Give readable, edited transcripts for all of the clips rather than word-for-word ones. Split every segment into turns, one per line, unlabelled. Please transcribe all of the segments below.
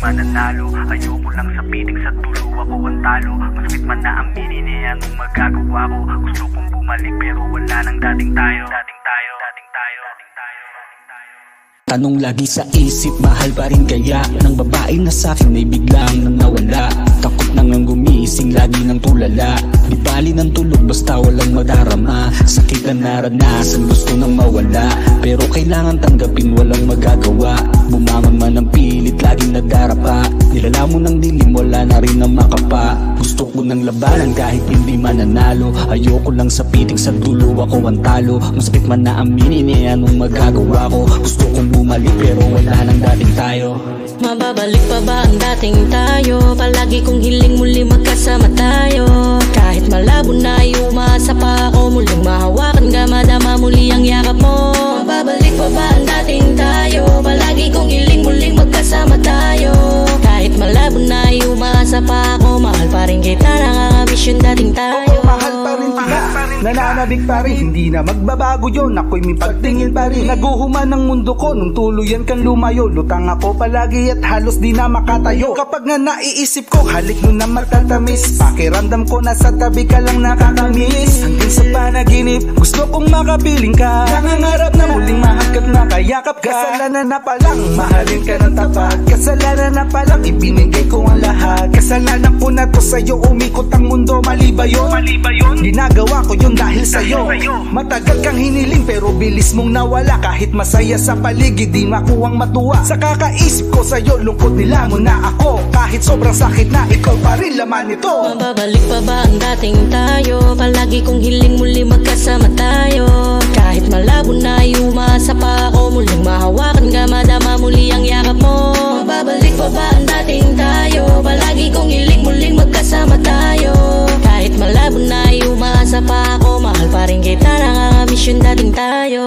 mananalo. Ayoko lang sa piling sa dulo, ako ang talo. Masakit man na aminin eh, anong magagawa ko? Gusto kong bumalik pero wala nang dating tayo.
Tanong lagi sa isip, mahal pa rin kaya ng babae na sa'kin ay biglang nang nawala. Takot na ngang gumising, lagi nang tulala. Di bali ng tulog basta walang madarama. Sakit na naranasan, gusto nang mawala. Pero kailangan tanggapin, walang magagawa. Bumangon man ng pilit, laging nadarapa. Nilalamon ng dilim, wala na rin ang makapa. Gusto ko ng labanan kahit hindi mananalo. Ayoko lang sa piting sa dulo, ako ang talo. Masakit man na aminin eh, anong magagawa ko? Gusto kong bumalik pero wala nang dating tayo.
Mababalik pa ba ang dating tayo? Palagi kong hiling muli magkasama tayo. Kahit malabo na umasa pa ako, muling mahawakan ka, madama muli ang yakap mo. Mababalik pa ba ang dating tayo? Palagi kong hiling muling magkasama tayo. Kahit malabo na umasa pa ako, mahal pa rin kita, nakakamiss yung dating tayo.
Mahal pa rin kita, nananabik pa rin, hindi na magbabago yun. Ako'y may pagtingin pa rin. Naguhuman ng mundo ko nung tuluyan kang lumayo. Lutang ako palagi at halos di na makatayo. Kapag nga naiisip ko, halik mo na matatamis. Pakiramdam ko nasa tabi ka lang nakakamiss. Hanggang sa panaginip, gusto kong makapiling ka. Nangangarap na muling mahagkat na kayakap ka. Kasalanan na palang, mahalin ka ng tapat. Kasalanan na palang, ibinigay ko ang lahat. Kasalanan ko na to sa'yo, umikot ang mundo. Mali ba yun? Ginagawa ko yun dahil sa'yo. Matagal kang hiniling pero bilis mong nawala. Kahit masaya sa paligid, di makuwang matuwa. Sa kakaisip ko sa'yo, lungkot nila mo na ako. Kahit sobrang sakit na, ikaw pa rin laman nito.
Mababalik pa ba ang dating tayo? Palagi kong hiling muli magkasama tayo. Kahit malabo na umasa pa ako, muling mahawakan ka, madama muli ang yakap mo. Mababalik pa ba ang dating tayo? Palagi kong hiling muling magkasama tayo. Kahit malabo na umasa pa ako, mahal pa rin kita, nakakamiss yung dating tayo.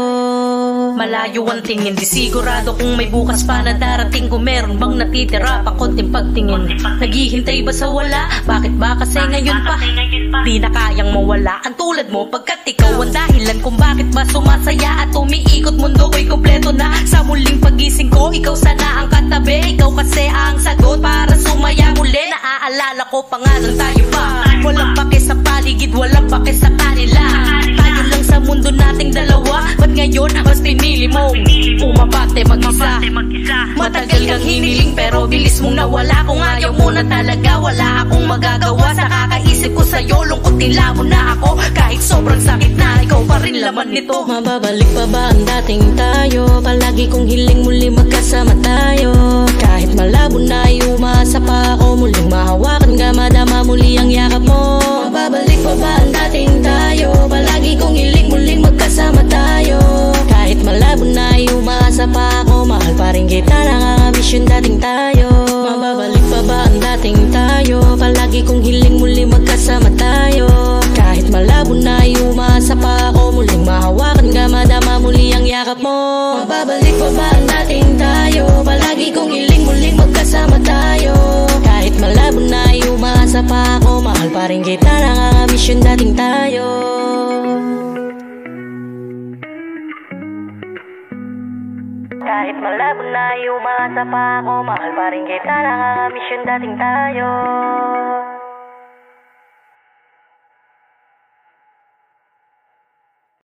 Malayo ang tingin, di sigurado kung may bukas pa na darating. Kung meron bang natitira pa konting pagtingin. Naghihintay ba sa wala? Bakit ba kasi ngayon pa? Di na kayang mawala ang tulad mo, pagkat ikaw ang dahilan kung bakit ba sumasaya at umiikot mundo ko'y kompleto na. Sa muling pagising ko, ikaw sana ang katabi. Ikaw kasi ang sagot para sumaya muli. Naaalala ko pa nga nung tayo pa. Walang pake sa paligid, walang pake sa kanila. Tayo lang sa mundo nating dalawa. Ba't ngayon mas pinili mo umabate mag-isa? Matagal kang hiniling pero bilis mong nawala. Kung ayaw mo na talaga, wala akong magagawa. Sa kakaisip ko sa'yo, lungkot nila mo na ako. Kahit sobrang sakit na, ikaw pa rin laman nito.
Mababalik pa ba ang dating tayo? Palagi kong hiling muli magkasama tayo. Kahit malabo na umasa pa ako, muling mahawakan ka, madama muli ang yakap mo. Mababalik pa ba ang dating tayo? Palagi kong hiling muling magkasama tayo. Kahit malabo na umasa pa ako, mahal pa rin kita, nakakamiss yung dating tayo. Mababalik pa ba ang dating tayo? Palagi kong hiling muli magkasama tayo. Kahit malabo na umasa pa ako, muling mahawakan ka, madama muli ang yakap mo. Mababalik pa ba ang dating tayo? Palagi kong hiling muling magkasama tayo. Kahit malabo na umasa pa ako, mahal pa rin kita, nakakamiss yung dating tayo. Kahit malabo na umasa pa ako, mahal pa rin kita, nakakamiss yung dating tayo.